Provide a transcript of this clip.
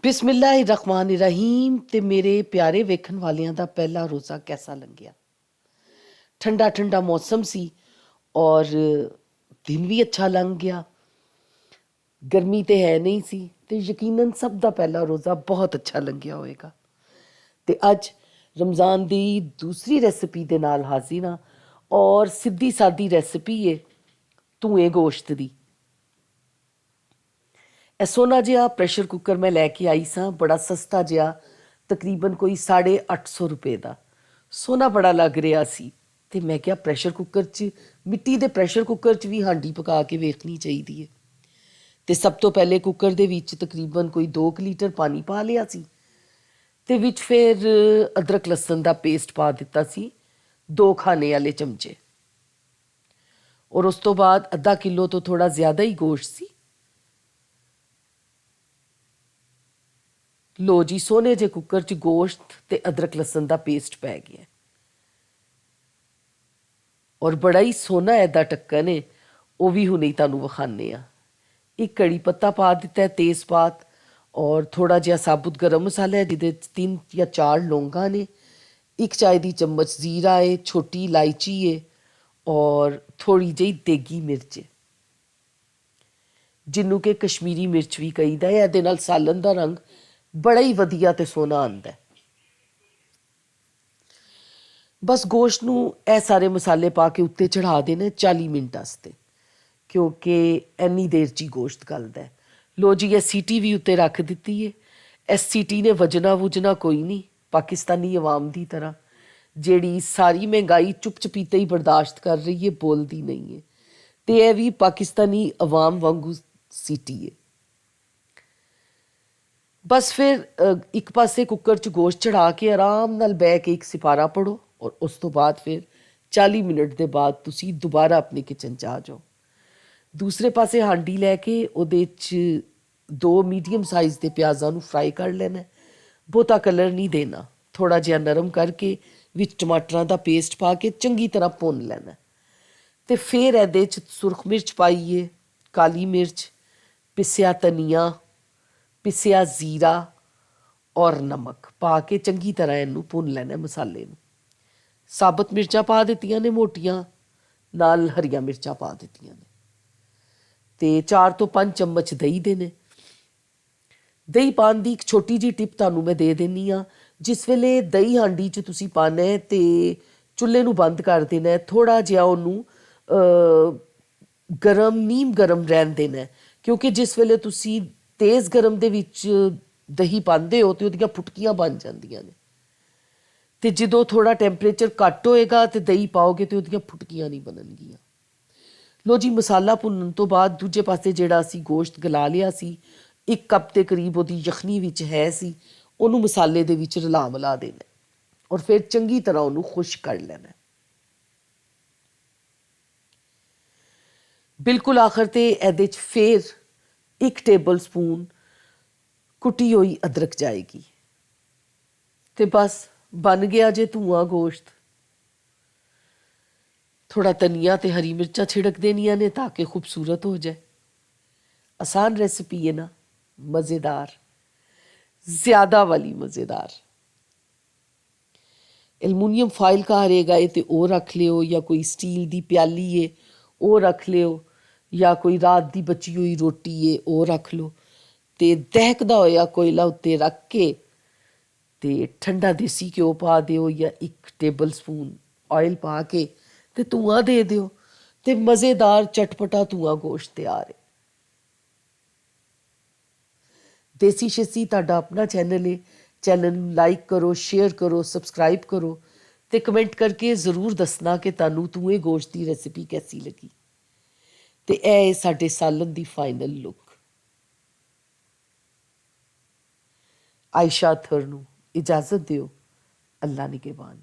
बिस्मिल्लाहिर्रहमानिर्रहीम। ते मेरे प्यारे वेखन वालियां दा पहला रोज़ा कैसा लंघिया। ठंडा ठंडा मौसम सी और दिन भी अच्छा लंघ गया। गर्मी तो है नहीं सी ते यकीनन सब दा पहला रोज़ा बहुत अच्छा लंघिया होएगा। ते अज रमज़ान दी दूसरी रेसिपी दे नाल हाजिर हाँ और सीधी सादी रेसिपी है धूए गोश्त दी। ਇਹ ਸੋਹਣਾ ਜਿਹਾ ਪ੍ਰੈਸ਼ਰ ਕੁੱਕਰ ਮੈਂ ਲੈ ਕੇ ਆਈ ਸਾਂ, ਬੜਾ ਸਸਤਾ ਜਿਹਾ, ਤਕਰੀਬਨ ਕੋਈ 850 ਰੁਪਏ ਦਾ। ਸੋਹਣਾ ਬੜਾ ਲੱਗ ਰਿਹਾ ਸੀ ਤੇ ਮੈਂ ਕਿਹਾ ਪ੍ਰੈਸ਼ਰ ਕੁੱਕਰ 'ਚ, ਮਿੱਟੀ ਦੇ ਪ੍ਰੈਸ਼ਰ ਕੁੱਕਰ 'ਚ ਵੀ ਹਾਂਡੀ ਪਕਾ ਕੇ ਵੇਖਣੀ ਚਾਹੀਦੀ ਹੈ। ਤੇ ਸਭ ਤੋਂ ਪਹਿਲੇ ਕੁੱਕਰ ਦੇ ਵਿੱਚ ਤਕਰੀਬਨ ਕੋਈ 2 ਲੀਟਰ ਪਾਣੀ ਪਾ ਲਿਆ ਸੀ ਤੇ ਵਿੱਚ ਫਿਰ ਅਦਰਕ ਲਸਣ ਦਾ ਪੇਸਟ ਪਾ ਦਿੱਤਾ ਸੀ 2 ਖਾਣੇ ਵਾਲੇ ਚਮਚੇ। ਔਰ ਉਸ ਤੋਂ ਬਾਅਦ ਅੱਧਾ ਕਿਲੋ ਤੋਂ ਥੋੜਾ ਜ਼ਿਆਦਾ ਹੀ ਗੋਸ਼ਤ ਸੀ। लो जी, सोने जे कुकर च गोश्त ते अदरक लसन का पेस्ट पै गया और बड़ा ही सोहना ऐदा ढक्कन है, वो भी हुणे तुहानूं विखाने आ। एक कड़ी पत्ता पा दिता है, तेज़पात और थोड़ा जिहा साबुत गर्म मसाला है जिहदे 3 या 4 लौंगा ने, 1 चाय दी चम्मच जीरा है, छोटी इलायची है और थोड़ी जी देगी मिर्च है जिन्हों कि कश्मीरी मिर्च भी कहीदा है। इहदे नाल सालन का रंग बड़ा ही वधिया ते सोहना आंदा है। बस गोश्त नूं ਇਹ ਸਾਰੇ मसाले पा के उत्ते चढ़ा देने 40 मिनट वास्ते, क्योंकि इन्नी देर च ही गोश्त गलदा है। लो जी, ਇਹ सीटी भी उत्ते रख दिती है। इस सीटी ने वजना वुजना कोई नहीं, पाकिस्तानी अवाम की तरह ਜਿਹੜੀ सारी महंगाई चुप चपीते ही बर्दाश्त कर रही है, बोलती नहीं है। तो यह भी पाकिस्तानी अवाम वांगू सीटी है। बस फिर एक पासे कुकर च गोश्त चढ़ा के आराम नाल बह के एक सिपारा पढ़ो और उस तो बाद फिर 40 मिनट के बाद तुसी दोबारा अपने किचन च आ जाओ। दूसरे पासे हांडी लैके उहदे च 2 मीडियम साइज़ के प्याज़ां नूं फ्राई कर लेना। बहुता कलर नहीं देना, थोड़ा जिहा नरम करके विच टमाटरां दा पेस्ट पा के चंगी तरह भुन लेना। तो फिर इहदे च सुरख मिर्च पाइए, काली मिर्च, पिसिया धनिया, पिसिया जीरा और नमक पा के चंगी तरह इनू भुन लेना मसाले नूं। साबुत मिर्चां पा दित्तियां ने मोटियां, नाल हरियां मिर्चां पा दित्तियां ने ते 4 ਤੋਂ 5 चम्मच दही दे ने। दही पान की एक छोटी जी टिप तुहानूं मैं दे देनी हाँ। जिस वेले दही हांडी च तुसीं पाना है तो चुल्हे नूं बंद कर देना है, थोड़ा जिहा उहनूं गरम नीम गरम रहन देना है, क्योंकि जिस वेले तुसीं तेज़ गरम दे विच दही पाते हो तो उहदियां फुटकियां बन जांदियां ने। तो जो थोड़ा टैंपरेचर घट होएगा तो दही पाओगे तो उहदियां फुटकियां नहीं बननगियां। लो जी, मसाला भुनन तो बाद दूजे पासे जिहड़ा असीं गोश्त गला लिया सी, 1 कप के करीब उहदी यखनी विच है सी, उहनूं मसाले दे विच रला मिला देना और फिर चंगी तरह उहनूं खुश कर लेना। बिल्कुल आखिर ते इहदे च फिर 1 टेबल स्पून कुटी हुई अदरक जाएगी। तो बस बन गया जे धुआं गोश्त। थोड़ा धनिया ते हरी मिर्चां छिड़क देनियां ने ताकि खूबसूरत हो जाए। आसान रेसिपी है ना, मज़ेदार, ज़्यादा वाली मज़ेदार। एलमूनियम फॉइल घर हैगा है तो वह रख लियो, या कोई स्टील की प्याली है वह रख लियो, या कोई रात की बची हुई रोटी है वह रख लो। तो दहकदा होया कोयला उत्ते रख के ते ठंडा देसी घ्यो पा दिओ या 1 टेबल स्पून ऑयल पा के ते धुआं दे दिओ ते मज़ेदार चटपटा धुआं गोश्त तैयार है। देसी शेसी तुहाडा अपना चैनल है, चैनल लाइक करो, शेयर करो, सबसक्राइब करो ते कमेंट करके ज़रूर दसना कि तुहानूं धुएं गोश्त की रेसिपी कैसी लगी। ते यह साडे सालन दी फाइनल लुक। आयशा अथर नूं इजाज़त दिओ। अल्लाह निगहबान।